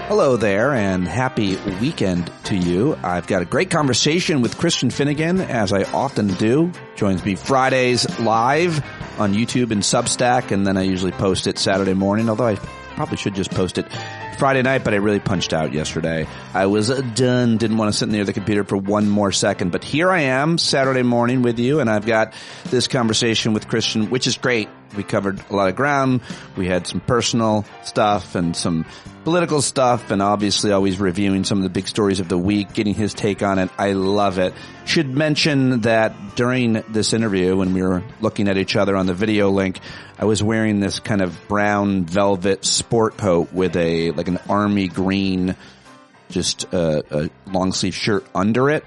Hello there, and happy weekend to you. I've got a great conversation with Christian Finnegan, as I often do. Joins me Fridays live on YouTube and Substack, and then I usually post it Saturday morning, although I probably should just post it Friday night, but I really punched out yesterday. I was done, didn't want to sit near the computer for one more second, but here I am Saturday morning with you, and I've got this conversation with Christian, which is great. We covered a lot of ground. We had some personal stuff and some political stuff, and obviously always reviewing some of the big stories of the week, getting his take on it. I love it. Should mention that during this interview, when we were looking at each other on the video link, I was wearing this kind of brown velvet sport coat with like an army green, just a long sleeve shirt under it.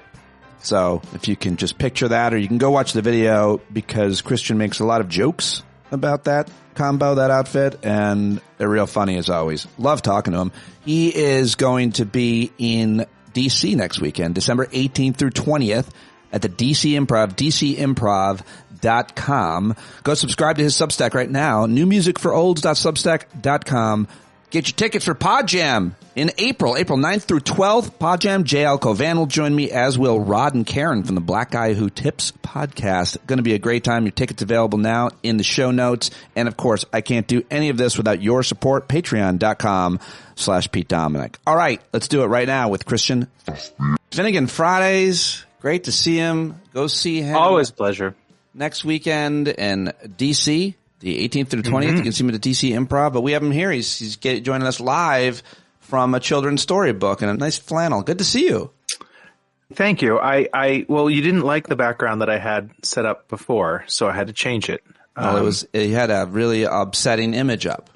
So if you can just picture that, or you can go watch the video, because Christian makes a lot of jokes about that combo, that outfit, and they're real funny as always. Love talking to him. He is going to be in DC next weekend, December 18th through 20th at the DC Improv, dcimprov.com. Go subscribe to his Substack right now, newmusicforolds.substack.com. Get your tickets for Podjam in April 9th through 12th. Podjam, JL Covan will join me, as will Rod and Karen from the Black Guy Who Tips podcast. Going to be a great time. Your tickets available now in the show notes. And of course, I can't do any of this without your support. Patreon.com/Pete Dominic. All right, let's do it right now with Christian Finnegan. Fridays, great to see him. Go see him. Always a pleasure. Next weekend in DC. The 18th through 20th, You can see him at the DC Improv, but we have him here. He's joining us live from a children's storybook and a nice flannel. Good to see you. Thank you. Well, you didn't like the background that I had set up before, so I had to change it. Well, it had a really upsetting image up.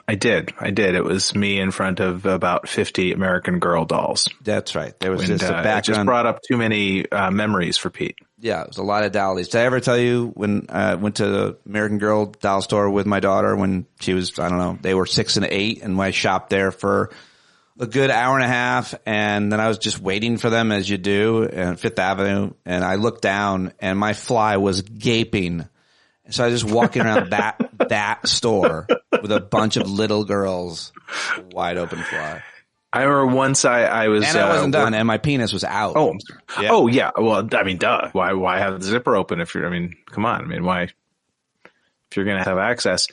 I did. It was me in front of about 50 American Girl dolls. That's right. There was just a background. It just brought up too many memories for Pete. Yeah, it was a lot of dollies. Did I ever tell you when I went to the American Girl doll store with my daughter when she was, I don't know, they were 6 and 8, and I shopped there for a good hour and a half, and then I was just waiting for them, as you do, on Fifth Avenue, and I looked down, and my fly was gaping. So I was just walking around that store with a bunch of little girls, wide open fly. I remember once I was, and I wasn't done, and my penis was out. Oh, yeah. Oh yeah. Well, I mean, duh. Why have the zipper open if you're? I mean, come on. I mean, why? If you're gonna have access.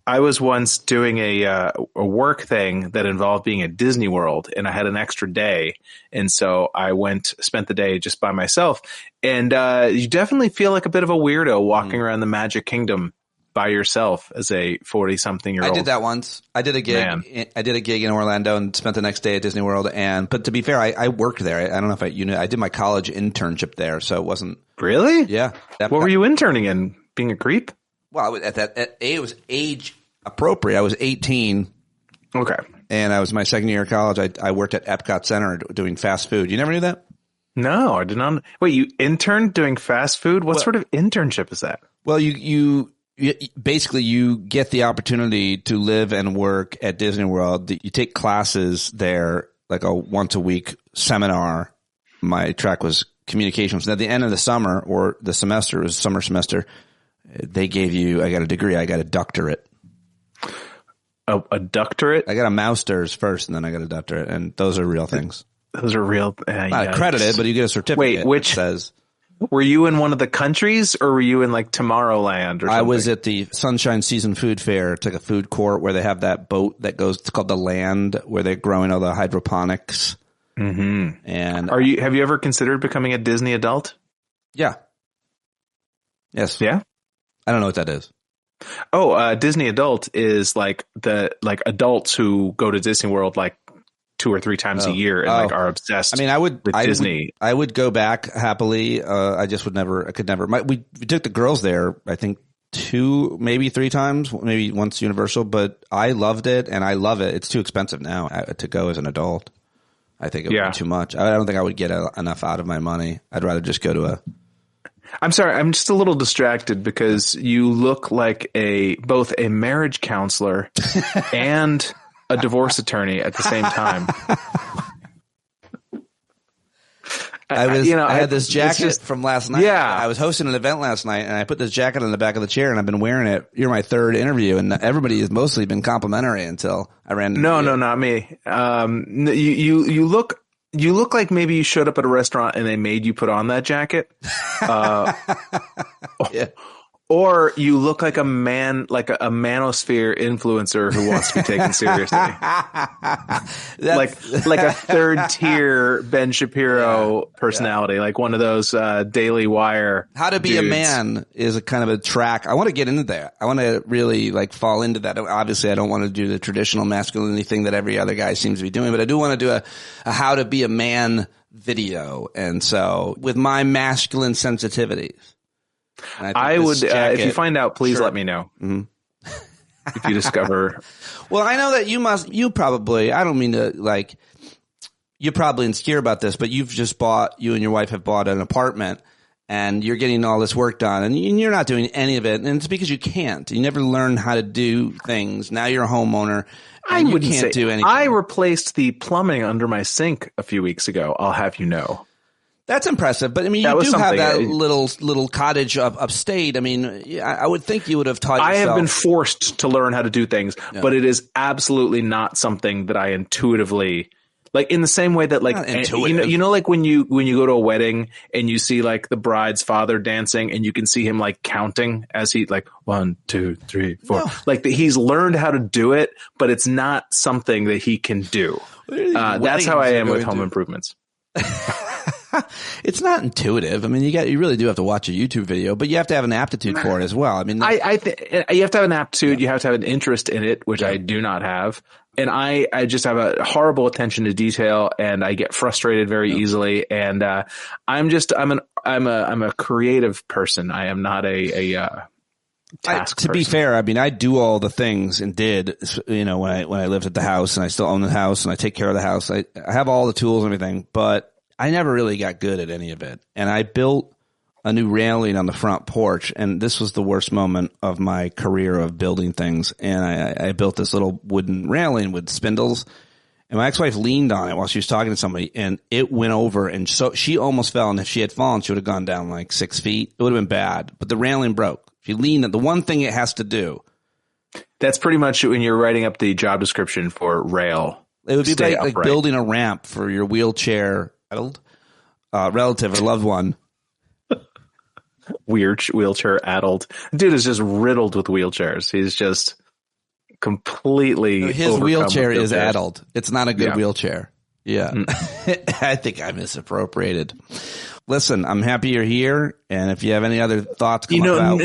I was once doing a work thing that involved being at Disney World, and I had an extra day, and so I spent the day just by myself. And you definitely feel like a bit of a weirdo walking around the Magic Kingdom by yourself as a 40-something-year-old. I did that once. I did a gig. I did a gig in Orlando and spent the next day at Disney World. But to be fair, I worked there. I don't know if you know. I did my college internship there, so it wasn't really. Yeah. What were you interning in? Being a creep? Well, it was age appropriate. I was 18. Okay. And I was my second year of college. I worked at Epcot Center doing fast food. You never knew that? No, I did not. Wait, you interned doing fast food? What sort of internship is that? Well, you basically you get the opportunity to live and work at Disney World. You take classes there, like a once a week seminar. My track was communications. And at the end of the summer, or the semester, it was summer semester, they gave you, I got a degree, I got a doctorate. A doctorate? I got a master's first, and then I got a doctorate, and those are real things. Those are real. Not accredited, but you get a certificate. Wait, which says? Were you in one of the countries, or were you in like Tomorrowland or something? I was at the Sunshine Season Food Fair. It's like a food court where they have that boat that goes. It's called the Land, where they're growing all the hydroponics. Mm-hmm. And have you ever considered becoming a Disney adult? Yeah. Yes. Yeah. I don't know what that is. Oh, Disney adult is like adults who go to Disney World like 2 or 3 times a year and like are obsessed. I mean, with Disney. I would go back happily. I just could never. We took the girls there, I think 2, maybe 3 times, maybe once Universal, but I loved it and I love it. It's too expensive now to go as an adult. I think it would be too much. I don't think I would get enough out of my money. I'd rather just go to I'm sorry, I'm just a little distracted because you look like both a marriage counselor and a divorce attorney at the same time. I had this jacket from last night. Yeah. I was hosting an event last night, and I put this jacket on the back of the chair, and I've been wearing it. You're my third interview, and everybody has mostly been complimentary until I ran into you. No, not me. You look like maybe you showed up at a restaurant and they made you put on that jacket. Yeah. Or you look like a manosphere influencer who wants to be taken seriously. like a third tier Ben Shapiro personality, like one of those Daily Wire. How to be dudes. a man is a kind of a track. I want to get into that. I want to really fall into that. Obviously, I don't want to do the traditional masculinity thing that every other guy seems to be doing, but I do want to do a how to be a man video. And so with my masculine sensitivities. I would, if you find out, please let me know. Mm-hmm. If you discover. Well, I know that you probably, I don't mean to you're probably insecure about this, but you and your wife have bought an apartment and you're getting all this work done and you're not doing any of it. And it's because you can't. You never learn how to do things. Now you're a homeowner. And you can't do anything. I replaced the plumbing under my sink a few weeks ago. I'll have you know. That's impressive, but I mean, you do have that little cottage upstate. I mean, I would think you would have taught yourself. I have been forced to learn how to do things, but it is absolutely not something that I intuitively like. In the same way that like you know, like when you go to a wedding and you see like the bride's father dancing and you can see him like counting as he like 1, 2, 3, 4, like he's learned how to do it, but it's not something that he can do. That's how I am with home improvements. It's not intuitive. I mean, you really do have to watch a YouTube video, but you have to have an aptitude for it as well. I mean, I think you have to have an aptitude. You have to have an interest in it, which I do not have. And I just have a horrible attention to detail and I get frustrated very easily. And, I'm a creative person. I am not a task to person. be fair, I mean, I do all the things and did, when I lived at the house and I still own the house and I take care of the house. I have all the tools and everything, but I never really got good at any of it. And I built a new railing on the front porch, and this was the worst moment of my career of building things. And I built this little wooden railing with spindles, and my ex-wife leaned on it while she was talking to somebody, and it went over, and so she almost fell, and if she had fallen, she would have gone down like 6 feet. It would have been bad, but the railing broke. She leaned on the one thing it has to do. That's pretty much when you're writing up the job description for rail. It would be like building a ramp for your wheelchair relative or loved one. Weird wheelchair addled. Dude is just riddled with wheelchairs. He's just completely his wheelchair is addled. It's not a good wheelchair. Yeah. I think I misappropriated. Listen, I'm happy you're here, and if you have any other thoughts about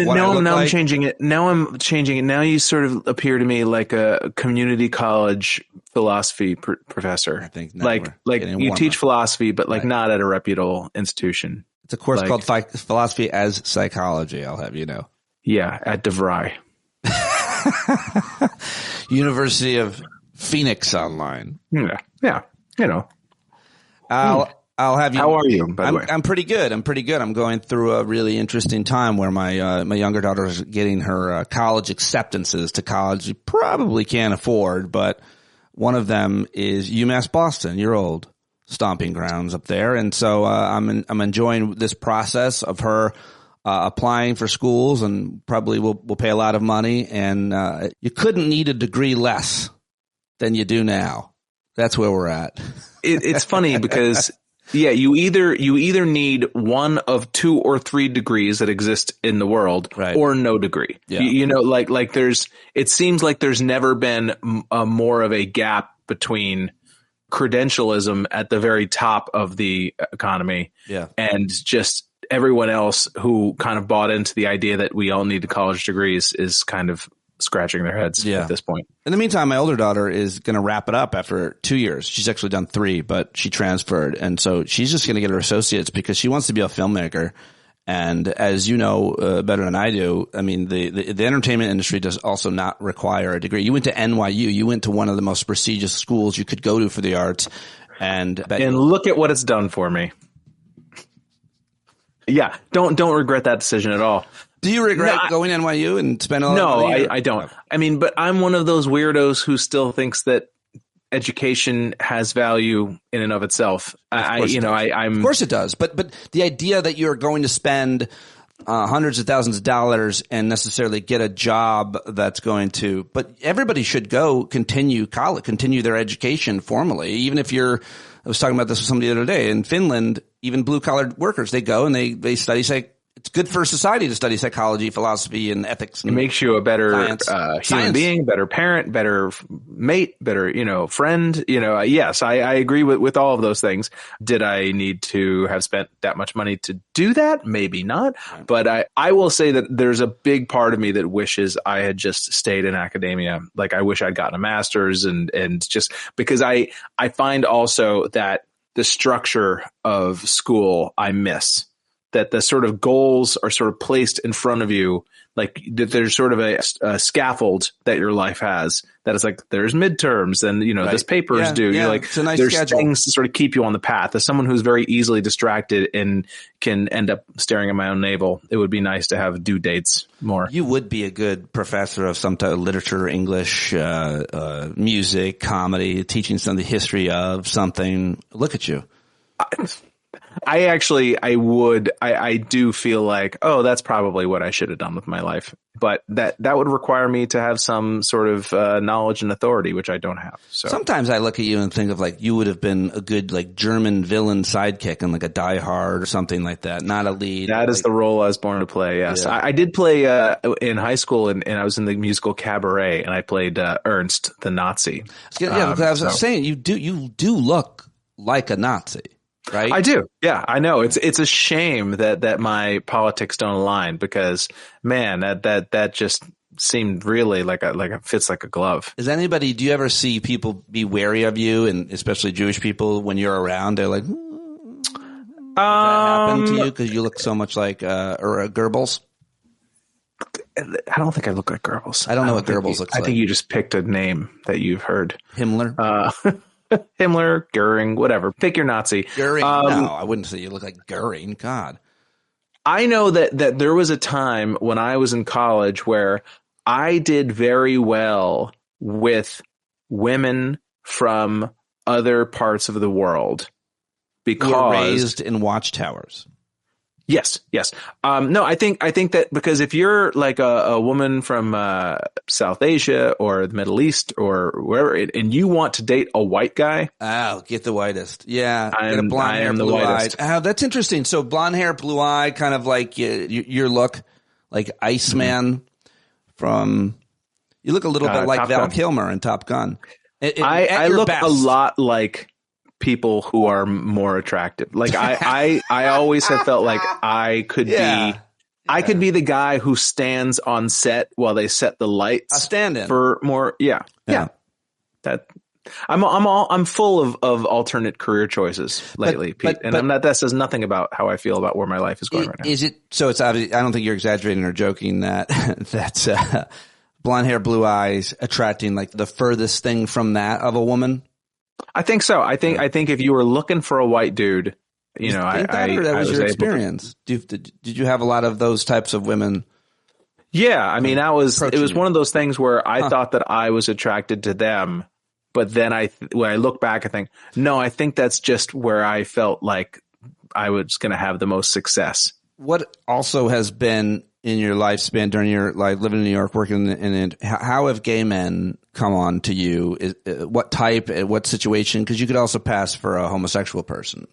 what I look like. I'm changing it. Now I'm changing it. Now you sort of appear to me like a community college philosophy professor. I think like you teach philosophy, but like not at a reputable institution. It's a course called Philosophy as Psychology, I'll have you know. Yeah, at DeVry. University of Phoenix Online. Yeah, you know. I'll have you. How are you, by the way? I'm pretty good. I'm going through a really interesting time where my younger daughter is getting her college acceptances to college she probably can't afford, but one of them is UMass Boston, your old stomping grounds up there. And so I'm enjoying this process of her applying for schools, and probably will pay a lot of money. And you couldn't need a degree less than you do now. That's where we're at. It's funny because you either need one of 2 or 3 degrees that exist in the world, right, or no degree. Yeah. It seems like there's never been more of a gap between credentialism at the very top of the economy, and just everyone else who kind of bought into the idea that we all need college degrees is kind of scratching their heads at this point. In the meantime, my older daughter is going to wrap it up after 2 years. She's actually done 3, but she transferred. And so she's just going to get her associates because she wants to be a filmmaker. And as you know better than I do, I mean, the entertainment industry does also not require a degree. You went to NYU. You went to one of the most prestigious schools you could go to for the arts. And look at what it's done for me. Yeah, don't regret that decision at all. Do you regret going to NYU and spending all that money? No, I don't. I mean, but I'm one of those weirdos who still thinks that education has value in and of itself. Of course it does. But the idea that you're going to spend hundreds of thousands of dollars and necessarily get a job that's going to, but everybody should go continue college, continue their education formally. Even if I was talking about this with somebody the other day in Finland, even blue collar workers, they go and they study, it's good for society to study psychology, philosophy, and ethics. And it makes you a better human being, better parent, better mate, better, friend. Yes, I agree with all of those things. Did I need to have spent that much money to do that? Maybe not. Right. But I will say that there's a big part of me that wishes I had just stayed in academia. Like I wish I'd gotten a master's and just because I find also that the structure of school I miss. That the sort of goals are sort of placed in front of you, like that there's sort of a scaffold that your life has. That is like there's midterms and right. This paper is due. Yeah, like it's a nice there's schedule. Things to sort of keep you on the path. As someone who's very easily distracted and can end up staring at my own navel, it would be nice to have due dates more. You would be a good professor of some type of literature, English, music, comedy, teaching some of the history of something. Look at you. I do feel like, that's probably what I should have done with my life. But that would require me to have some sort of knowledge and authority, which I don't have. So sometimes I look at you and think of like you would have been a good like German villain sidekick in like a Die Hard or something like that, not a lead. That is the role I was born to play, yes. Yeah. I did play in high school and I was in the musical Cabaret and I played Ernst, the Nazi. Yeah, because I was saying you do look like a Nazi. Right? I do. Yeah, I know. It's a shame that my politics don't align because man, that just seemed really like a fits like a glove. Do you ever see people be wary of you, and especially Jewish people when you're around? They're like, does that happen to you because you look so much like Goebbels? I don't think I look like Goebbels. I don't know what Goebbels looks like. I think you just picked a name that you've heard. Himmler. Himmler, Goering, whatever. Pick your Nazi. Goering? No, I wouldn't say you look like Goering. God. I know that there was a time when I was in college where I did very well with women from other parts of the world because you were raised in watchtowers. Yes. No, I think that because if you're like a woman from South Asia or the Middle East or wherever, and you want to date a white guy, get the whitest. Yeah, get a blonde hair, blue eyed. That's interesting. So blonde hair, blue eye, kind of like your look, like Iceman from. You look a little bit like Val Kilmer in Top Gun. I look a lot like people who are more attractive. Like I always have felt like I could be I could be the guy who stands on set while they set the lights. A stand-in for more. Yeah. That I'm full of alternate career choices lately, Pete. And that says nothing about how I feel about where my life is going right now. Is it so? It's obvious. I don't think you're exaggerating or joking that that's blonde hair, blue eyes, attracting like the furthest thing from that of a woman. I think so. I think if you were looking for a white dude, that was your experience. Did you have a lot of those types of women? Yeah, I mean, it was one of those things where I thought that I was attracted to them, but then when I look back, I think, no, I think that's just where I felt like I was going to have the most success. What also has been in your lifespan during your life living in New York, working in it, how have gay men come on to you? What type, what situation? Because you could also pass for a homosexual person.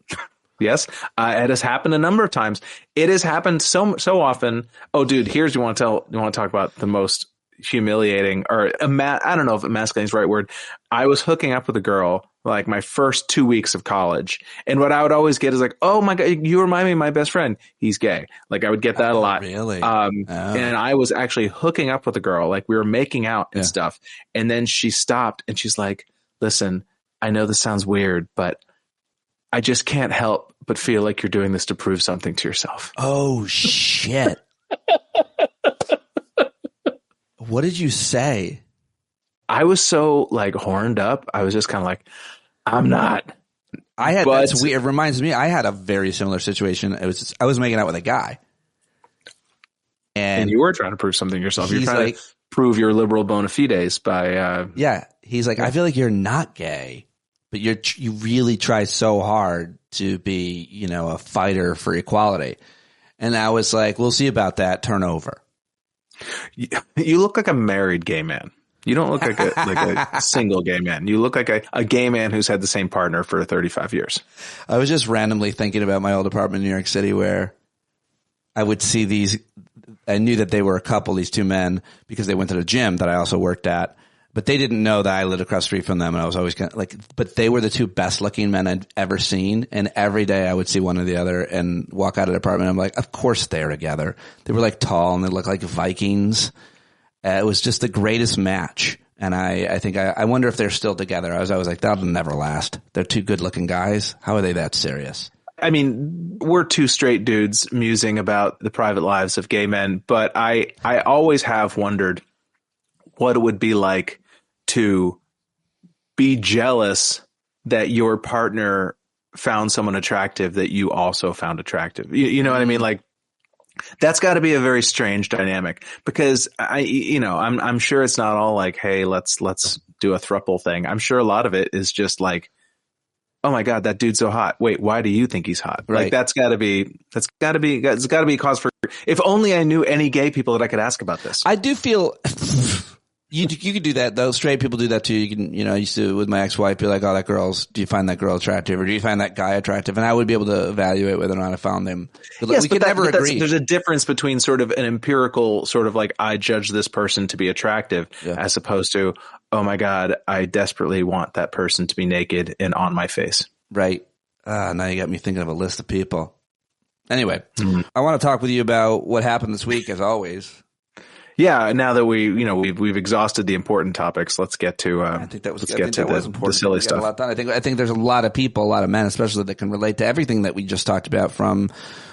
Yes, it has happened a number of times. It has happened so often. Oh, dude, you want to talk about the most humiliating, or I don't know if emasculating is the right word. I was hooking up with a girl like my first 2 weeks of college, and what I would always get is like, "Oh my God, you remind me of my best friend. He's gay." Like I would get that a lot. Really? And I was actually hooking up with a girl, like we were making out and stuff, and then she stopped and she's like, "Listen, I know this sounds weird, but I just can't help but feel like you're doing this to prove something to yourself." Oh shit. What did you say? I was so like horned up. I was just kind of like, I'm not. That's weird. It reminds me, I had a very similar situation. I was making out with a guy. And you were trying to prove something to yourself. You're trying to prove your liberal bona fides by. He's like, I feel like you're not gay, but you really try so hard to be, you know, a fighter for equality. And I was like, we'll see about that. Turn over. You look like a married gay man. You don't look like a single gay man. You look like a gay man who's had the same partner for 35 years. I was just randomly thinking about my old apartment in New York City where I would see these. I knew that they were a couple, these two men, because they went to the gym that I also worked at. But they didn't know that I lived across the street from them, and I was always kind of like, but they were the two best looking men I'd ever seen. And every day I would see one or the other and walk out of the apartment. I'm like, of course they're together. They were like tall and they looked like Vikings. It was just the greatest match. And I think I wonder if they're still together. I was like, that'll never last. They're two good looking guys. How are they that serious? I mean, we're two straight dudes musing about the private lives of gay men, but I always have wondered what it would be like to be jealous that your partner found someone attractive that you also found attractive. You know what I mean? Like, that's got to be a very strange dynamic, because I'm sure it's not all like, hey, let's do a throuple thing. I'm sure a lot of it is just like, oh my God, that dude's so hot. Wait, why do you think he's hot? Right. Like that's gotta be a cause for, if only I knew any gay people that I could ask about this. I do feel you could do that though. Straight people do that too. You can, I used to with my ex-wife be like, oh, do you find that girl attractive, or do you find that guy attractive? And I would be able to evaluate whether or not I found them. Yes, we could never agree. There's a difference between sort of an empirical sort of like, I judge this person to be attractive, as opposed to, oh my God, I desperately want that person to be naked and on my face. Right. Now you got me thinking of a list of people. Anyway, I want to talk with you about what happened this week, as always. Yeah, now that we've exhausted the important topics, let's get to I think that was important. The silly stuff. A lot done. I think there's a lot of people, a lot of men, especially, that can relate to everything that we just talked about, from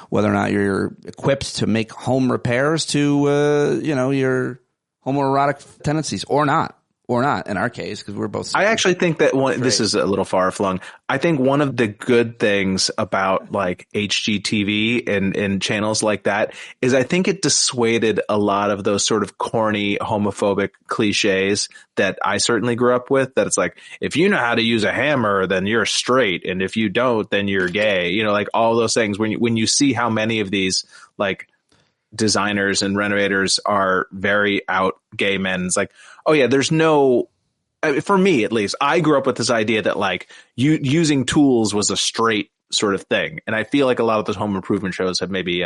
whether or not you're equipped to make home repairs to your homoerotic tendencies or not. Or not, in our case, because we're both. I actually think that this is a little far flung. I think one of the good things about like HGTV and channels like that is I think it dissuaded a lot of those sort of corny homophobic cliches that I certainly grew up with. That it's like, if you know how to use a hammer, then you're straight, and if you don't, then you're gay. Like all those things. When you see how many of these like designers and renovators are very out gay men, it's like, oh yeah, there's no, for me at least, I grew up with this idea that like using tools was a straight sort of thing. And I feel like a lot of those home improvement shows have maybe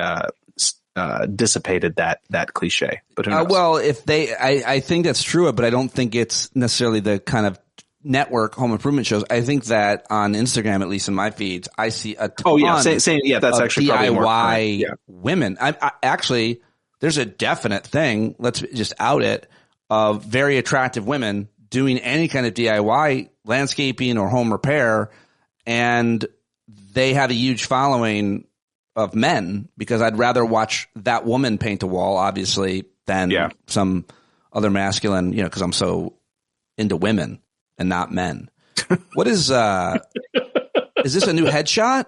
dissipated that cliche. But who knows? Well, I think that's true, but I don't think it's necessarily the kind of network home improvement shows. I think that on Instagram, at least in my feeds, I see a ton that's actually DIY women. I actually, there's a definite thing. Let's just out it. Of very attractive women doing any kind of DIY landscaping or home repair, and they have a huge following of men, because I'd rather watch that woman paint a wall, obviously, than some other masculine, because I'm so into women and not men. What is this a new headshot?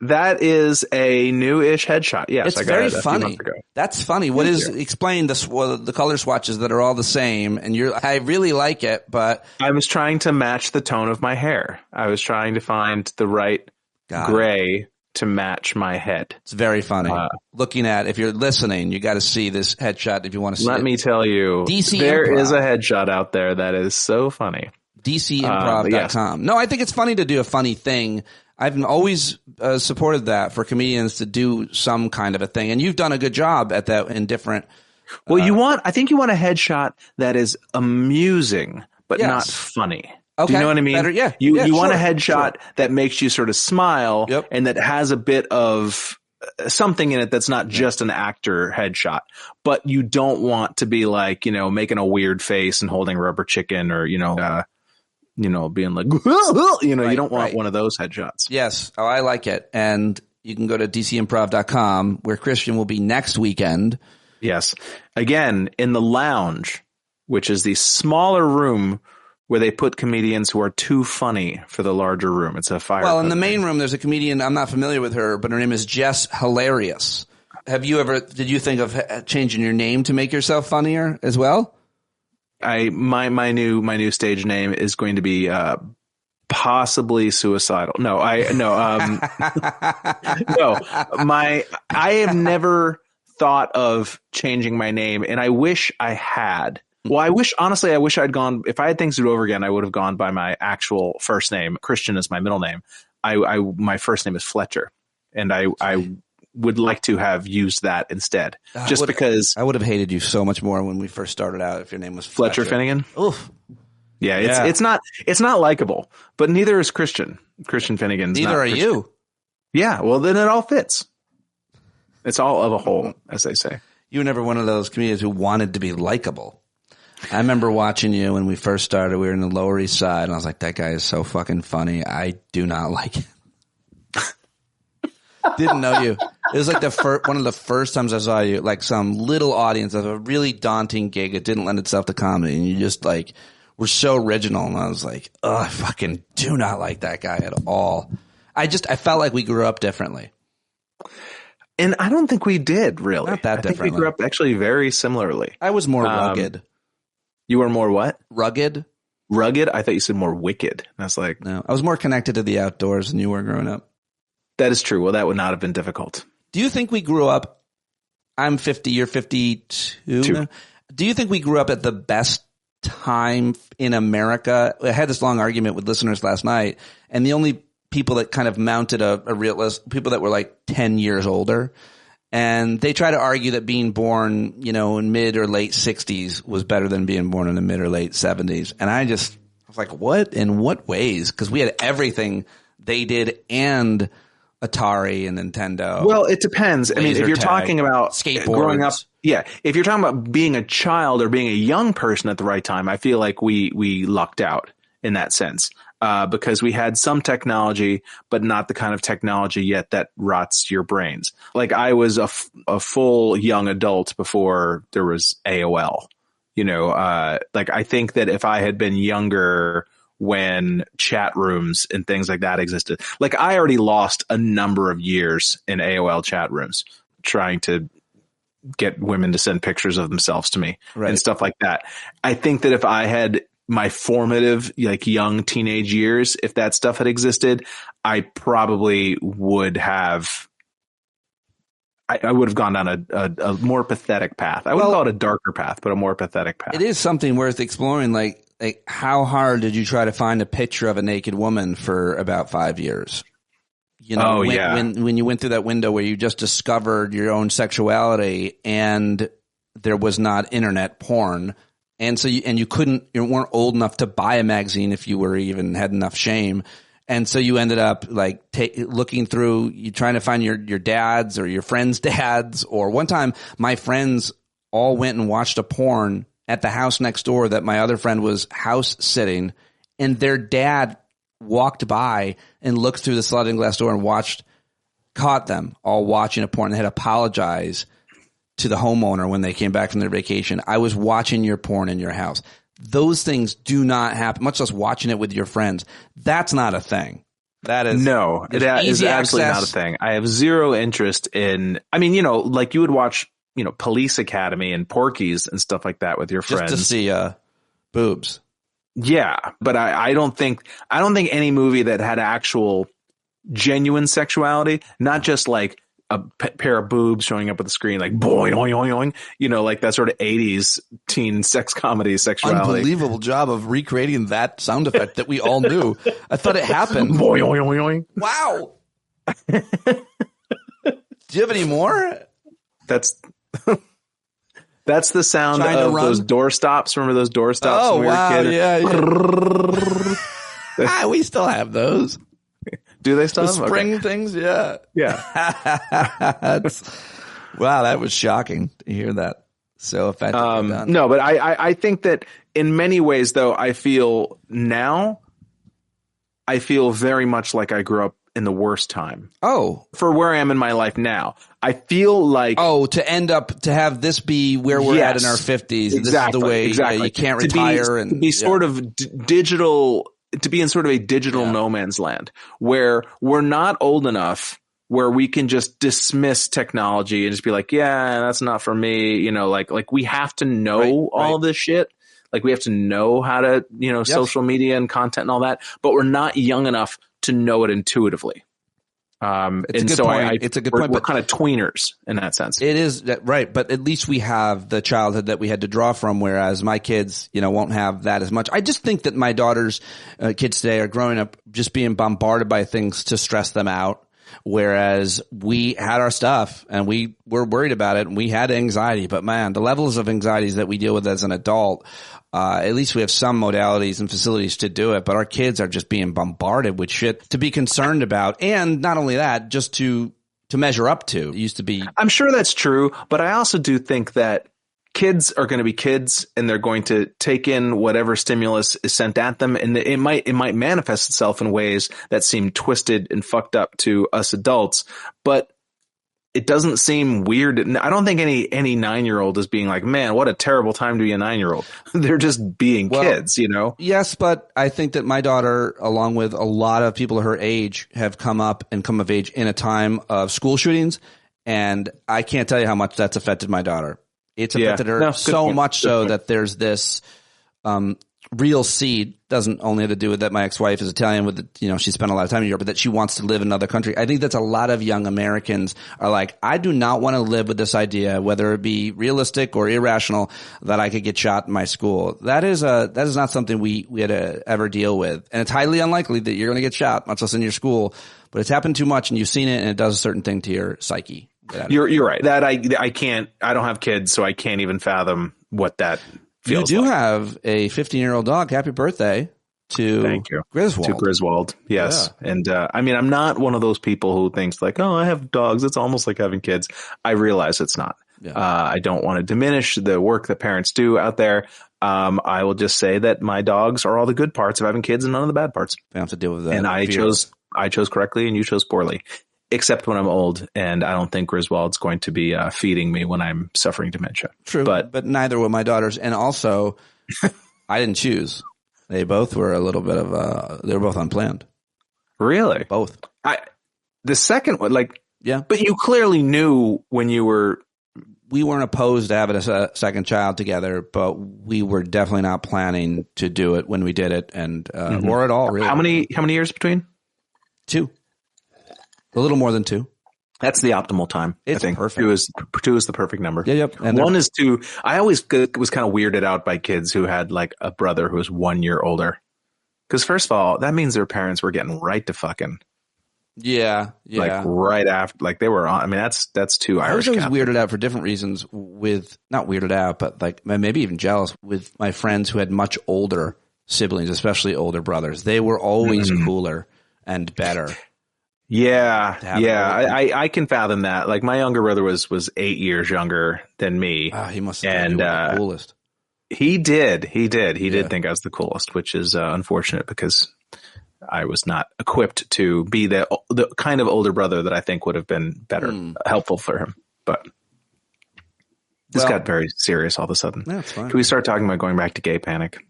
That is a new-ish headshot. Yes, it's very funny. That's funny. What is explain the color swatches that are all the same, and I really like it, but I was trying to match the tone of my hair. I was trying to find the right gray to match my head. It's very funny. Looking at, if you're listening, you got to see this headshot if you want to see it. Let me tell you, there is a headshot out there that is so funny. DCimprov.com. No, I think it's funny to do a funny thing. I've always supported that for comedians to do some kind of a thing, and you've done a good job at that in different. Well, I think you want a headshot that is amusing but not funny. Okay, do you know what I mean? Better, you want a headshot that makes you sort of smile, and that has a bit of something in it that's not just an actor headshot. But you don't want to be like, making a weird face and holding a rubber chicken, or being like, you don't want one of those headshots. Yes. Oh, I like it. And you can go to DCimprov.com, where Christian will be next weekend. Yes. Again, in the lounge, which is the smaller room where they put comedians who are too funny for the larger room. It's a fire. Well, in the main room, there's a comedian. I'm not familiar with her, but her name is Jess Hilarious. Did you think of changing your name to make yourself funnier as well? My new stage name is going to be possibly suicidal. No, I have never thought of changing my name, and I wish I had. Well, I wish I'd gone, if I had things to do over again, I would have gone by my actual first name. Christian is my middle name. My first name is Fletcher, and I would like to have used that instead, because I would have hated you so much more when we first started out if your name was Fletcher Finnegan. Oof. Yeah, it's not likable, but neither is Christian. Christian Finnegan's neither not are Christian. you. Yeah, well then it all fits. It's all of a whole, as they say. You were never one of those comedians who wanted to be likable. I remember watching you when we first started. We were in the Lower East Side, and I was like, that guy is so fucking funny. I do not like him. Didn't know you. It was like one of the first times I saw you, like some little audience of a really daunting gig. It didn't lend itself to comedy, and you just like were so original. And I was like, oh, I fucking do not like that guy at all. I felt like we grew up differently. And I don't think we did, really. Not that differently. I think we grew up actually very similarly. I was more rugged. You were more what? Rugged? Rugged? I thought you said more wicked. And I was like... No, I was more connected to the outdoors than you were growing up. That is true. Well, that would not have been difficult. Do you think we grew up... I'm 50, you're 52 now? Do you think we grew up at the best time in America? I had this long argument with listeners last night, and the only people that kind of mounted a real list, people that were like 10 years older, and they try to argue that being born, in mid or late 60s was better than being born in the mid or late 70s. And I was like, what? In what ways? Because we had everything they did and Atari and Nintendo. Well, it depends. I mean, if you're talking about skateboards, growing up, if you're talking about being a child or being a young person at the right time, I feel like we lucked out in that sense. Because we had some technology, but not the kind of technology yet that rots your brains. Like I was a full young adult before there was AOL, like I think that if I had been younger when chat rooms and things like that existed, like I already lost a number of years in AOL chat rooms trying to get women to send pictures of themselves to me and stuff like that. I think that if I had my formative, like young teenage years, if that stuff had existed, I probably would have, I would have gone down a more pathetic path. I wouldn't call it a darker path, but a more pathetic path. It is something worth exploring. Like how hard did you try to find a picture of a naked woman for about 5 years? When you went through that window where you just discovered your own sexuality and there was not internet porn. And so you weren't old enough to buy a magazine if you were even had enough shame. And so you ended up like looking through, you trying to find your dad's or your friend's dads. Or one time my friends all went and watched a porn at the house next door that my other friend was house sitting, and their dad walked by and looked through the sliding glass door and caught them all watching a porn and had to apologize to the homeowner when they came back from their vacation. I was watching your porn in your house. Those things do not happen, much less watching it with your friends. That's not a thing. That is that is absolutely not a thing. I have zero interest in, like you would watch, Police Academy and Porky's and stuff like that with your friends. Just to see boobs. Yeah, but I don't think any movie that had actual genuine sexuality, not just like a pair of boobs showing up at the screen, like boing, oing, oing, like that sort of 80s teen sex comedy sexuality. Unbelievable job of recreating that sound effect that we all knew. I thought it happened. Boing, oing, oing. Wow. Do you have any more? That's the sound of those door stops. Remember those door stops? Oh, when we were kids? Yeah. We still have those. Do they still have spring things? Yeah. Yeah. Wow, that was shocking to hear that. So effectively done. No, but I think that in many ways, though, I feel very much like I grew up in the worst time. Oh. For where I am in my life now. I feel like... to have this be where we're at in our 50s. Exactly. This is the way you can't retire. To be sort of digital... To be in sort of a digital no man's land where we're not old enough where we can just dismiss technology and just be like, yeah, that's not for me. Like we have to know all this shit. Like we have to know how to, social media and content and all that, but we're not young enough to know it intuitively. It's a good point. It's a good point. We're kind of tweeners in that sense. It is right, but at least we have the childhood that we had to draw from, whereas my kids, won't have that as much. I just think that my daughter's kids today are growing up just being bombarded by things to stress them out. Whereas we had our stuff and we were worried about it and we had anxiety, but man, the levels of anxieties that we deal with as an adult, at least we have some modalities and facilities to do it, but our kids are just being bombarded with shit to be concerned about. And not only that, just to measure up to. It used to be. I'm sure that's true, but I also do think that kids are going to be kids and they're going to take in whatever stimulus is sent at them. And it might manifest itself in ways that seem twisted and fucked up to us adults, but it doesn't seem weird. I don't think any 9-year-old is being like, man, what a terrible time to be a 9-year-old. They're just being kids, Yes, but I think that my daughter, along with a lot of people her age, have come up and come of age in a time of school shootings. And I can't tell you how much that's affected my daughter. It's affected her so much so that there's this real seed. Doesn't only have to do with that my ex-wife is Italian, with she spent a lot of time in Europe, but that she wants to live in another country. I think that's a lot of young Americans are like, I do not want to live with this idea, whether it be realistic or irrational, that I could get shot in my school. That is not something we had to ever deal with, and it's highly unlikely that you're going to get shot, much less in your school. But it's happened too much, and you've seen it, and it does a certain thing to your psyche. You're right. That I don't have kids, so I can't even fathom what that feels like. You do have a 15-year-old dog. Happy birthday to Thank you. Griswold. To Griswold. Yes. Yeah. And I'm not one of those people who thinks like, oh, I have dogs. It's almost like having kids. I realize it's not. Yeah. I don't want to diminish the work that parents do out there. I will just say that my dogs are all the good parts of having kids and none of the bad parts. I have to deal with that. And I chose correctly and you chose poorly. Except when I'm old, and I don't think Griswold's going to be feeding me when I'm suffering dementia. True, but neither were my daughters. And also, I didn't choose. They both were a little bit of they were both unplanned. Really? Both. The second one, yeah. But you clearly knew when you were. We weren't opposed to having a second child together, but we were definitely not planning to do it when we did it, and or at all. Really. How many years between? 2. A little more than 2. That's the optimal time. It's I think perfect. 2 is the perfect number. Yeah, yep. And 1 is 2. I always was kind of weirded out by kids who had like a brother who was 1 year older. Because first of all, that means their parents were getting right to fucking. Yeah. Like right after, like they were on. I mean, that's 2 Irish. I was always Catholic. weirded out for different reasons. Not weirded out, but like maybe even jealous with my friends who had much older siblings, especially older brothers. They were always cooler and better. Yeah. I can fathom that. Like my younger brother was 8 years younger than me. He must have been the coolest. He did. He did think I was the coolest, which is unfortunate because I was not equipped to be the kind of older brother that I think would have been better, helpful for him. But this got very serious all of a sudden. That's fine. Can we start talking about going back to gay panic?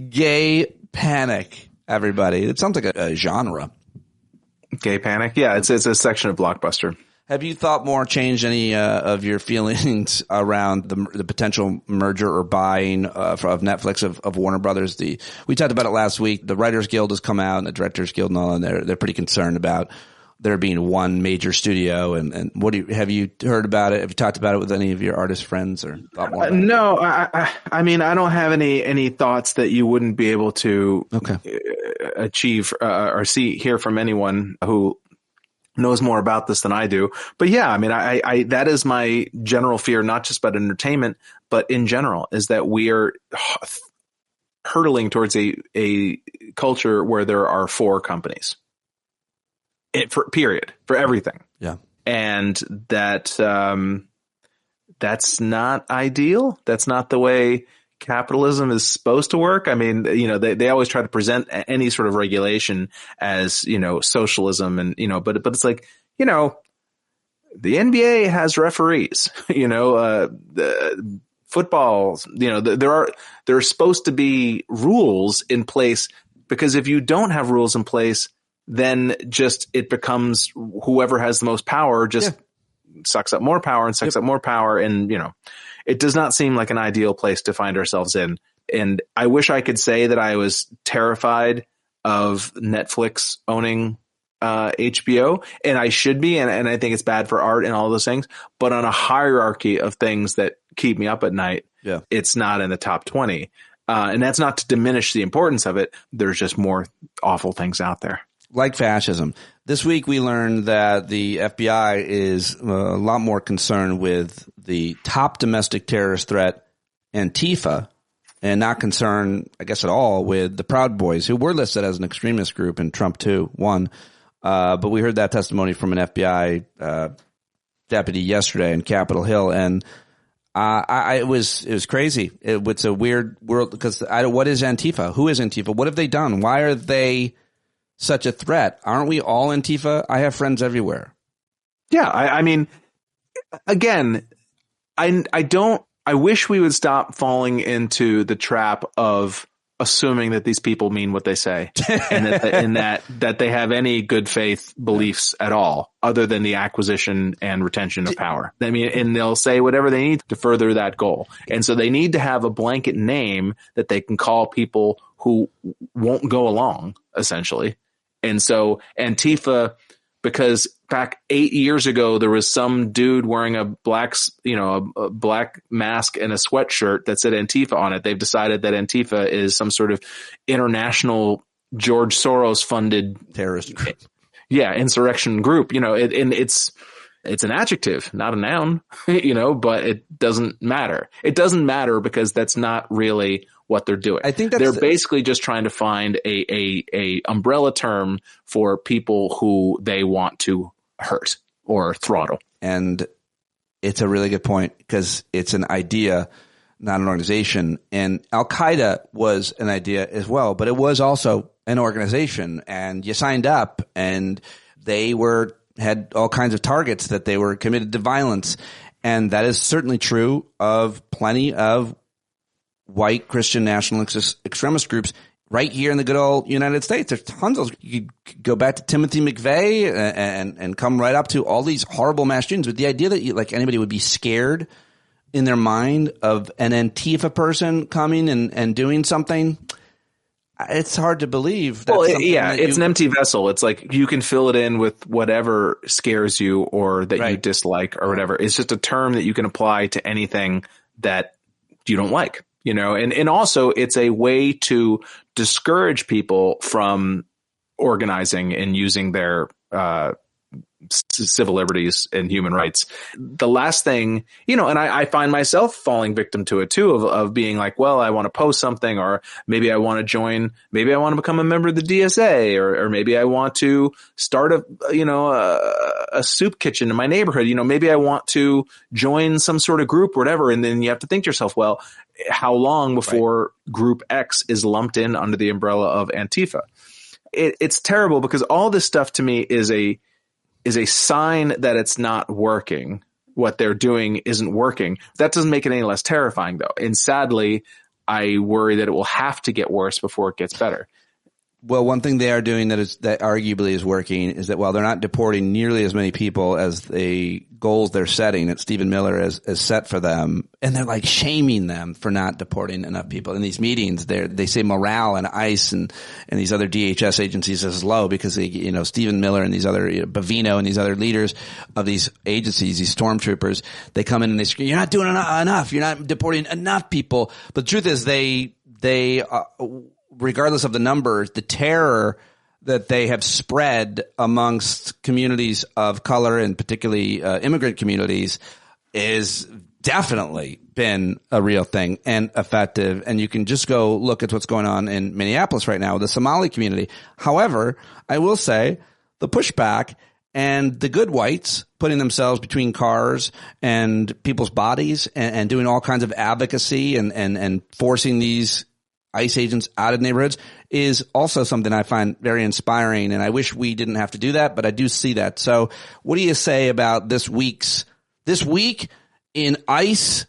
Gay panic, everybody. It sounds like a genre. Gay panic? Yeah, it's a section of Blockbuster. Have you thought more, changed any of your feelings around the potential merger or buying of Netflix of Warner Brothers? We talked about it last week. The Writers Guild has come out and the Directors Guild and all, and they're pretty concerned about there being one major studio. And have you heard about it? Have you talked about it with any of your artist friends or thought more about it? No, I mean, I don't have any thoughts that you wouldn't be able to achieve or hear from anyone who knows more about this than I do. But yeah, I mean, I that is my general fear, not just about entertainment, but in general, is that we are hurtling towards a culture where there are 4 companies. For everything. Yeah. And that's not ideal. That's not the way capitalism is supposed to work. I mean, they always try to present any sort of regulation as, socialism and, but it's like, the NBA has referees, the football, there are supposed to be rules in place, because if you don't have rules in place, then just it becomes whoever has the most power just sucks up more power and sucks up more power. And, it does not seem like an ideal place to find ourselves in. And I wish I could say that I was terrified of Netflix owning HBO, and I should be, and I think it's bad for art and all those things. But on a hierarchy of things that keep me up at night, it's not in the top 20. And that's not to diminish the importance of it. There's just more awful things out there. Like fascism. This week we learned that the FBI is a lot more concerned with the top domestic terrorist threat, Antifa, and not concerned, I guess, at all with the Proud Boys, who were listed as an extremist group in Trump 2 won. But we heard that testimony from an FBI deputy yesterday in Capitol Hill, and it was crazy. It's a weird world because what is Antifa? Who is Antifa? What have they done? Why are they such a threat? Aren't we all Antifa? I have friends everywhere. Yeah, I mean, again, I wish we would stop falling into the trap of assuming that these people mean what they say and that they have any good faith beliefs at all other than the acquisition and retention of power. I mean, and they'll say whatever they need to further that goal. And so they need to have a blanket name that they can call people who won't go along, essentially. And so Antifa, because back 8 years ago, there was some dude wearing a black mask and a sweatshirt that said Antifa on it. They've decided that Antifa is some sort of international George Soros funded terrorist group. Yeah. Insurrection group, and it's an adjective, not a noun, but it doesn't matter. It doesn't matter because that's not really what they're doing. I think they're basically just trying to find a umbrella term for people who they want to hurt or throttle. And it's a really good point because it's an idea, not an organization. And Al-Qaeda was an idea as well, but it was also an organization, and you signed up and they had all kinds of targets that they were committed to violence. And that is certainly true of plenty of white Christian nationalist extremist groups right here in the good old United States. There's tons of, you could go back to Timothy McVeigh and come right up to all these horrible mass shootings. But the idea that anybody would be scared in their mind of an Antifa person coming and doing something, it's hard to believe. It's an empty vessel. It's like you can fill it in with whatever scares you or that you dislike or whatever. It's just a term that you can apply to anything that you don't like. And also it's a way to discourage people from organizing and using their civil liberties and human rights. The last thing, and I find myself falling victim to it too, of being like, well, I want to post something, or maybe I want to join, maybe I want to become a member of the DSA, or maybe I want to start a soup kitchen in my neighborhood. Maybe I want to join some sort of group or whatever. And then you have to think to yourself, well, how long before group X is lumped in under the umbrella of Antifa? It's terrible because all this stuff to me is a sign that it's not working. What they're doing isn't working. That doesn't make it any less terrifying, though. And sadly, I worry that it will have to get worse before it gets better. Well, one thing they are doing that arguably is working is that while they're not deporting nearly as many people as the goals they're setting that Stephen Miller has set for them, and they're shaming them for not deporting enough people. In these meetings, they say morale and ICE and these other DHS agencies is low because Stephen Miller and these other Bavino and these other leaders of these agencies, these stormtroopers, they come in and they scream, "You're not doing enough. You're not deporting enough people." But the truth is, they regardless of the numbers, the terror that they have spread amongst communities of color and particularly immigrant communities is definitely been a real thing and effective. And you can just go look at what's going on in Minneapolis right now with the Somali community. However, I will say the pushback and the good whites putting themselves between cars and people's bodies and doing all kinds of advocacy and forcing these ICE agents out of neighborhoods is also something I find very inspiring. And I wish we didn't have to do that, but I do see that. So what do you say about this week in ICE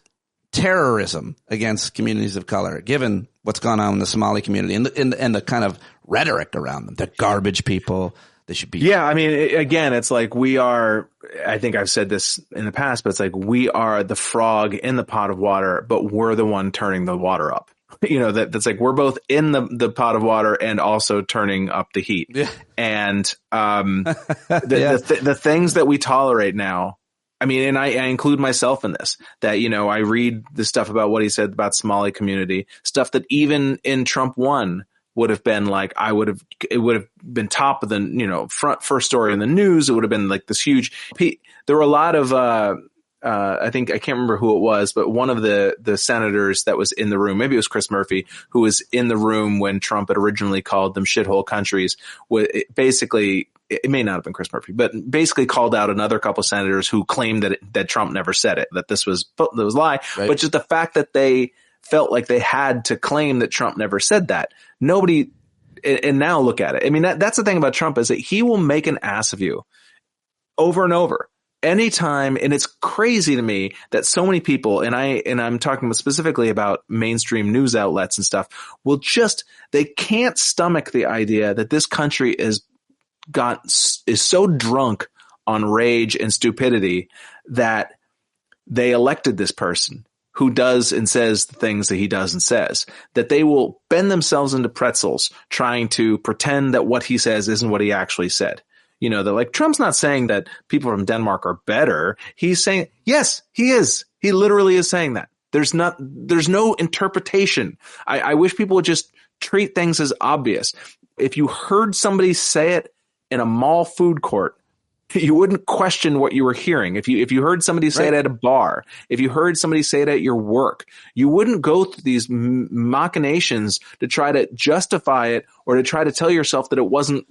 terrorism against communities of color, given what's gone on in the Somali community and the kind of rhetoric around them, the garbage people? They should be. Yeah. I mean, again, it's like we are I think I've said this in the past, but it's like we are the frog in the pot of water, but we're the one turning the water up. That's like we're both in the pot of water and also turning up the heat. Yeah. And the things that we tolerate now, I mean, and I include myself in this, that, I read the stuff about what he said about Somali community, stuff that even in Trump 1 would have been like, it would have been top of the, first story in the news. It would have been like this huge, there were a lot of, I think, I can't remember who it was, but one of the senators that was in the room, maybe it was Chris Murphy, who was in the room when Trump had originally called them shithole countries, basically, it may not have been Chris Murphy, but basically called out another couple of senators who claimed that Trump never said it, that this was a lie. Right. But just the fact that they felt like they had to claim that Trump never said that. Nobody, and now look at it. I mean, that's the thing about Trump, is that he will make an ass of you over and over. Anytime, and it's crazy to me that so many people, and I'm talking specifically about mainstream news outlets and stuff, they can't stomach the idea that this country is so drunk on rage and stupidity that they elected this person who does and says the things that he does and says, that they will bend themselves into pretzels trying to pretend that what he says isn't what he actually said. They're like, Trump's not saying that people from Denmark are better. He's saying, yes, he is. He literally is saying that. There's no interpretation. I wish people would just treat things as obvious. If you heard somebody say it in a mall food court, you wouldn't question what you were hearing. If you heard somebody say it at a bar, if you heard somebody say it at your work, you wouldn't go through these machinations to try to justify it or to try to tell yourself that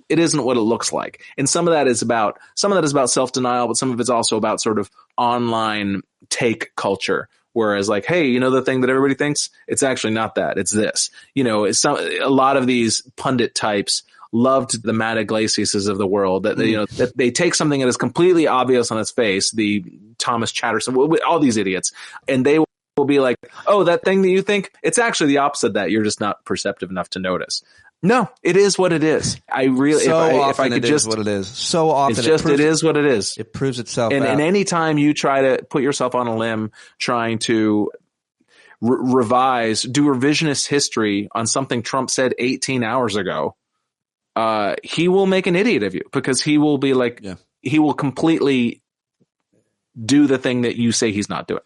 it isn't what it looks like. And some of that is about self-denial, but some of it's also about sort of online take culture. Whereas like, hey, the thing that everybody thinks, it's actually not that, it's this. A lot of these pundit types loved the Matt Iglesias of the world, that that they take something that is completely obvious on its face, the Thomas Chatterton, all these idiots, and they will be like, oh, that thing that you think, it's actually the opposite of that. You're just not perceptive enough to notice. No, it is what it is. I really, if I could just, what it is. So often, it is what it is. It proves itself. And any time you try to put yourself on a limb, trying to do revisionist history on something Trump said 18 hours ago, he will make an idiot of you, because he will be like, he will completely do the thing that you say he's not doing.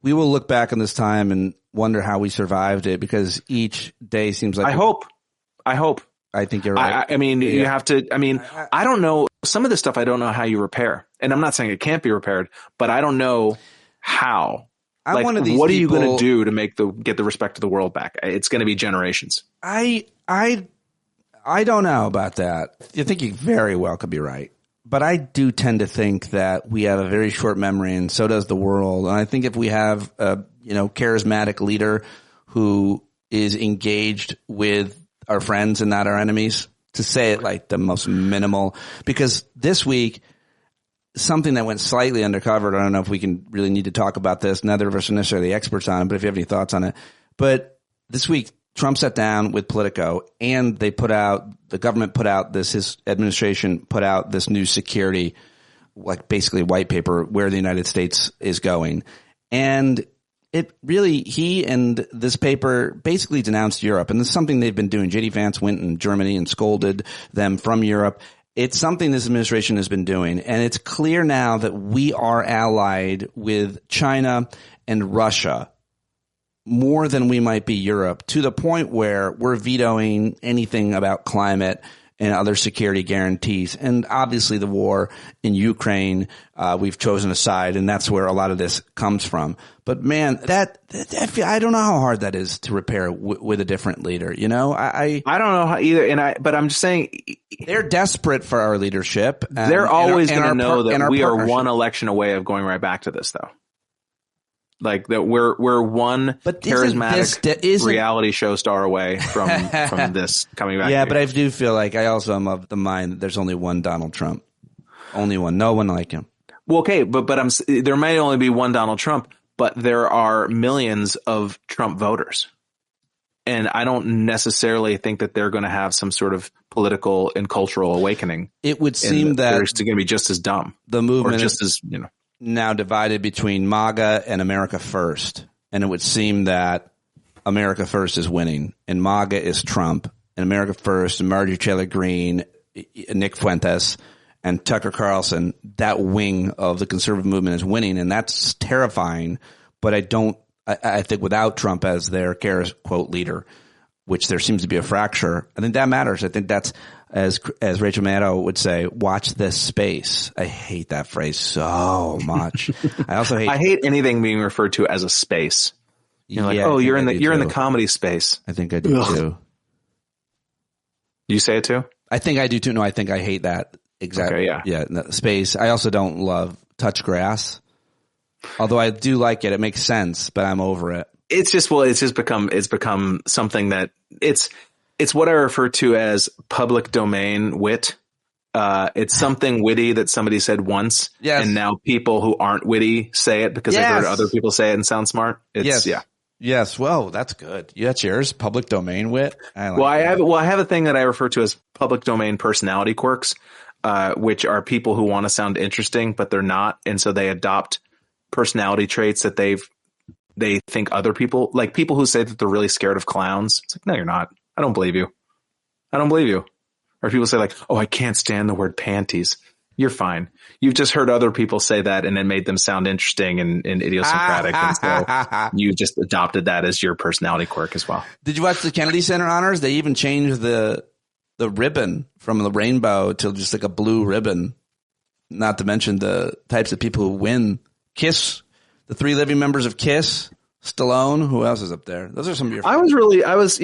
We will look back on this time and wonder how we survived it, because each day seems like. I hope. I think you're right. I mean, you have to. I mean, I don't know. Some of this stuff I don't know how you repair, and I'm not saying it can't be repaired, but I don't know how. What are you going to do to get the respect of the world back? It's going to be generations. I don't know about that. I think you very well could be right. But I do tend to think that we have a very short memory, and so does the world. And I think if we have a charismatic leader who is engaged with our friends and not our enemies, to say it like the most minimal, because this week, something that went slightly undercovered, I don't know if we can really need to talk about this. Neither of us are necessarily experts on it, but if you have any thoughts on it. But this week, Trump sat down with Politico, and his administration put out this new security, like basically white paper where the United States is going. And he and this paper basically denounced Europe. And this is something they've been doing. J.D. Vance went in Germany and scolded them from Europe. It's something this administration has been doing. And it's clear now that we are allied with China and Russia more than we might be Europe, to the point where we're vetoing anything about climate and other security guarantees. And obviously the war in Ukraine, we've chosen a side, and that's where a lot of this comes from. But man, I don't know how hard that is to repair with a different leader. I don't know how either. But I'm just saying, they're desperate for our leadership. They're always going to know that we are one election away of going right back to this, though. Like that, we're one charismatic reality show star away from this coming back. Yeah, but I do feel like I also am of the mind that there's only one Donald Trump, only one, no one like him. Well, okay, but there may only be one Donald Trump, but there are millions of Trump voters. And I don't necessarily think that they're going to have some sort of political and cultural awakening. It would seem that they're going to be just as dumb. The movement or just as, you know, now divided between MAGA and America First. And it would seem that America First is winning and MAGA is Trump, and America First and Marjorie Taylor Greene, Nick Fuentes, and Tucker Carlson, that wing of the conservative movement is winning. And that's terrifying. But I think without Trump as their quote leader, which there seems to be a fracture, I think that matters. I think that's, as Rachel Maddow would say, watch this space. I hate that phrase so much. I hate anything being referred to as a space. You're like, you're in the comedy space. I think I do too. You say it too? I think I do too. No, I think I hate that exactly. Okay, yeah. Yeah, space. I also don't love touch grass. Although I do like it. It makes sense, but I'm over it. It's become something that it's what I refer to as public domain wit. It's something witty that somebody said once. Yes. And now people who aren't witty say it because they've heard other people say it and sound smart. Yes. Whoa, that's good. That's yours. Public domain wit. I have a thing that I refer to as public domain personality quirks, which are people who want to sound interesting, but they're not. And so they adopt personality traits that they think other people, like people who say that they're really scared of clowns. It's like, no, you're not. I don't believe you. Or people say like, oh, I can't stand the word panties. You're fine. You've just heard other people say that and it made them sound interesting and idiosyncratic. And so you just adopted that as your personality quirk as well. Did you watch the Kennedy Center honors? They even changed the ribbon from the rainbow to just like a blue ribbon. Not to mention the types of people who win. Kiss, the 3 living members of Kiss, Stallone. Who else is up there? Those are some of your favorites.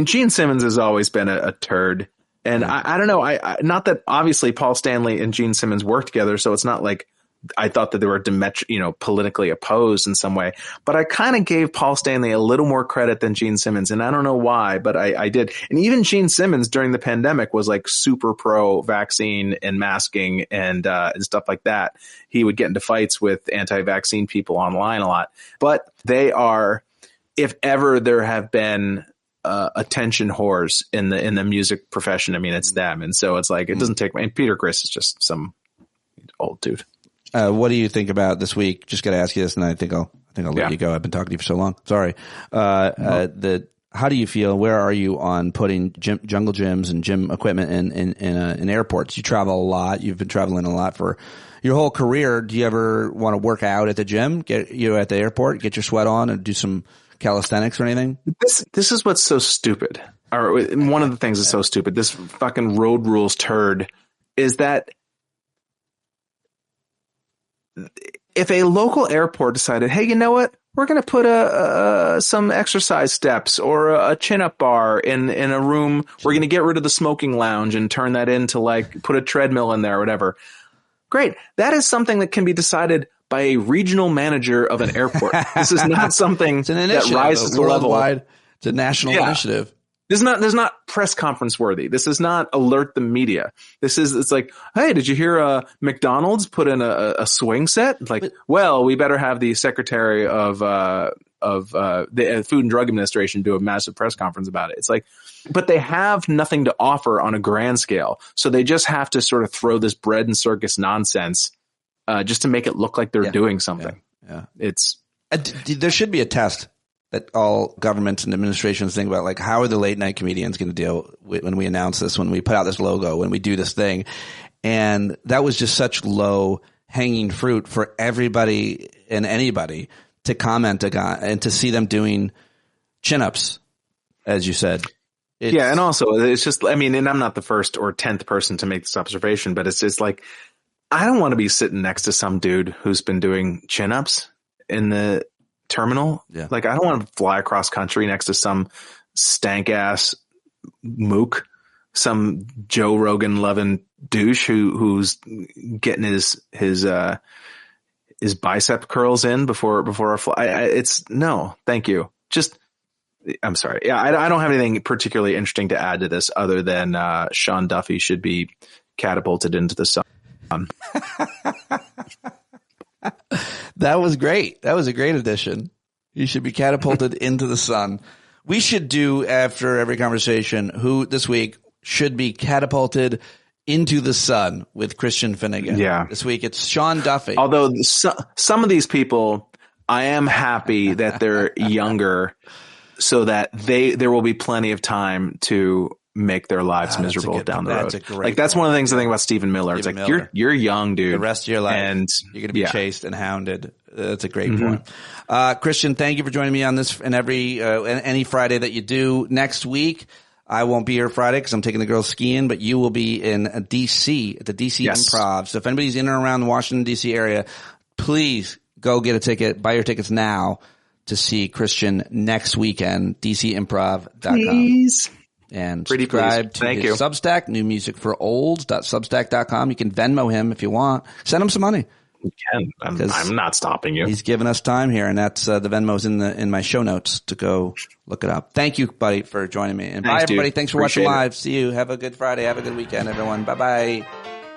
Gene Simmons has always been a turd. And I don't know. I not that obviously Paul Stanley and Gene Simmons worked together. So it's not like I thought that they were politically opposed in some way, but I kind of gave Paul Stanley a little more credit than Gene Simmons. And I don't know why, but I did. And even Gene Simmons during the pandemic was like super pro vaccine and masking and stuff like that. He would get into fights with anti-vaccine people online a lot, but they are, if ever there have been attention whores in the music profession, I mean, it's them. And so it's like, it doesn't take, and Peter Criss is just some old dude. What do you think about this week? Just got to ask you this, and I think I'll let you go. I've been talking to you for so long. Sorry. How do you feel? Where are you on putting jungle gyms and gym equipment in airports? You travel a lot. You've been traveling a lot for your whole career. Do you ever want to work out at the gym? Get you at the airport, get your sweat on, and do some calisthenics or anything? This is what's so stupid. Or one of the things that's so stupid. This fucking road rules turd is that. If a local airport decided, hey, you know what? We're going to put some exercise steps or a chin-up bar in a room. We're going to get rid of the smoking lounge and turn that into like put a treadmill in there or whatever. Great. That is something that can be decided by a regional manager of an airport. This is not something that rises to the level. It's a national initiative. This is not press conference worthy. This is not alert the media. it's like, hey, did you hear McDonald's put in a swing set? Like, well, we better have the secretary of the Food and Drug Administration do a massive press conference about it. It's like, but they have nothing to offer on a grand scale. So they just have to sort of throw this bread and circus nonsense just to make it look like they're doing something. Yeah. It's there should be a test that all governments and administrations think about, like, how are the late night comedians going to deal with when we announce this, when we put out this logo, when we do this thing. And that was just such low hanging fruit for everybody and anybody to comment on and to see them doing chin-ups, as you said. And also it's just, I mean, and I'm not the first or 10th person to make this observation, but it's just like, I don't want to be sitting next to some dude who's been doing chin-ups in the terminal. Yeah. Like, I don't want to fly across country next to some stank ass mook, some Joe Rogan loving douche who's getting his bicep curls in before a fly. It's no, thank you. Just, I'm sorry. Yeah. I don't have anything particularly interesting to add to this other than Sean Duffy should be catapulted into the sun. That was great. That was a great addition. You should be catapulted into the sun. We should do, after every conversation, who this week should be catapulted into the sun with Christian Finnegan. Yeah. This week it's Sean Duffy. Although some of these people, I am happy that they're younger so that there will be plenty of time to make their lives miserable down the road. Like that's one of the things I think about Stephen Miller. It's like you're young, dude. The rest of your life, and you're going to be chased and hounded. That's a great point. Christian, thank you for joining me on this and any Friday that you do. Next week, I won't be here Friday because I'm taking the girls skiing, but you will be in D.C. at the D.C. Improv. So if anybody's in or around the Washington, D.C. area, please go get a ticket. Buy your tickets now to see Christian next weekend. DCimprov.com. Please. And subscribe to his Substack, New Music for Olds.substack.com. You can Venmo him if you want. Send him some money. You can. I'm not stopping you. He's giving us time here, and that's the Venmo's in my show notes to go look it up. Thank you, buddy, for joining me. And bye, everybody. Thanks for watching live. See you. Have a good Friday. Have a good weekend, everyone. Bye-bye.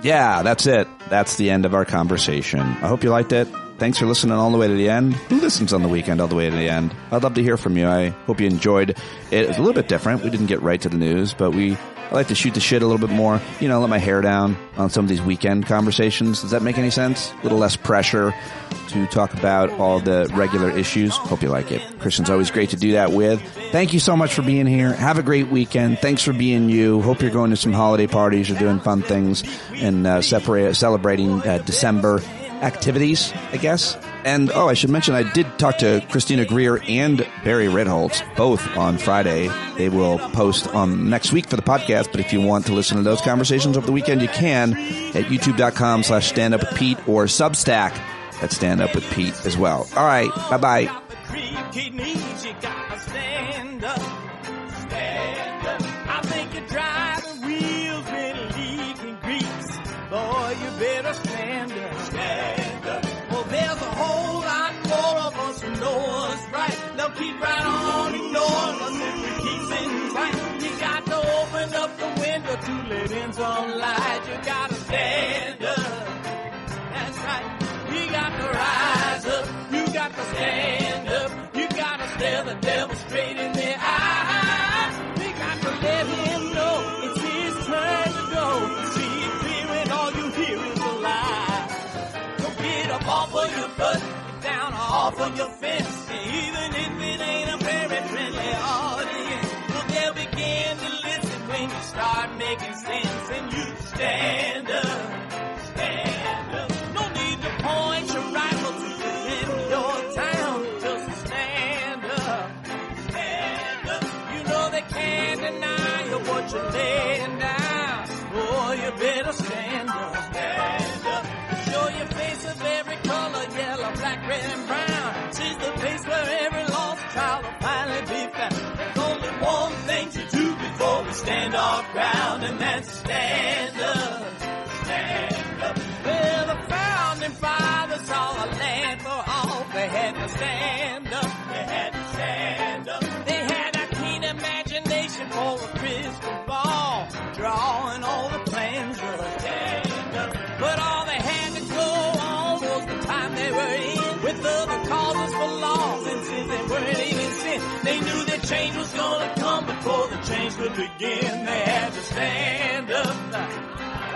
Yeah, that's it. That's the end of our conversation. I hope you liked it. Thanks for listening all the way to the end. Who listens on the weekend all the way to the end? I'd love to hear from you. I hope you enjoyed it. It was a little bit different. We didn't get right to the news, but I like to shoot the shit a little bit more, let my hair down on some of these weekend conversations. Does that make any sense? A little less pressure to talk about all the regular issues. Hope you like it. Christian's always great to do that with. Thank you so much for being here. Have a great weekend. Thanks for being you. Hope you're going to some holiday parties or doing fun things and celebrating December activities, I guess. And, I should mention, I did talk to Christina Greer and Barry Ritholtz, both on Friday. They will post on next week for the podcast, but if you want to listen to those conversations over the weekend, you can at youtube.com/standupwithpete or Substack at StandUpWithPete as well. All right. Bye-bye. You better stand up. Stand up. Well, there's a whole lot more of us who know what's right. They'll keep right on ignoring us if we keep sitting tight. You got to open up the window to let in some light. You got to stand up. That's right. You got to rise up. You got to stand up. You got to stare the devil straight in the eye. We got to let him know it's his turn to go. Off of your butt, down off of your fence, even if it ain't a very friendly audience, well, they'll begin to listen when you start making sense and you stand up, stand up. No need to point your rifle to defend your town, just stand up, stand up. You know they can't deny you what you're laying down, boy, you better stand up, stand up. Show your face of every color, yellow, black, red, and brown. She's the place where every lost child will finally be found. There's only one thing to do before we stand our ground, and that's stand up, stand up. Well, the founding fathers saw a land for all. They had to stand up, they had to stand up. They had a keen imagination for a crystal ball, drawing all the plans of a stand up. But all they had to go on was the time they were in, with other causes for laws, and since they weren't even sin, they knew that change was gonna come before the change could begin. They had to stand up.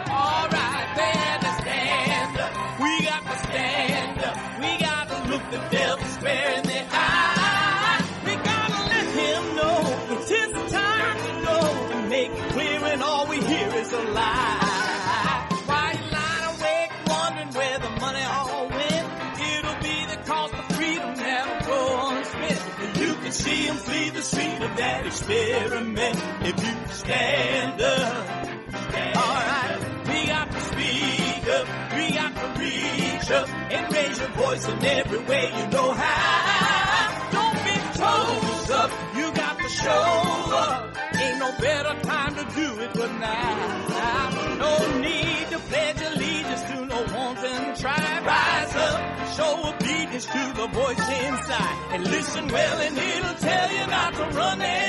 All right, they had to stand up. We got to stand up. We got to look the devil square in the eye. We got to let him know it's his time to go, and make it clear when all we hear is a lie. Where the money all went, it'll be the cost of freedom that'll go unspent. You can see him flee the street of that experiment if you stand up. Alright, we got to speak up, we got to reach up and raise your voice in every way you know how. Don't be toes up, you got to show up. Ain't no better time to do it but now. No need to pledge allegiance to no wanton tribe. Rise up, show obedience to the voice inside, and listen well and it'll tell you not to run there.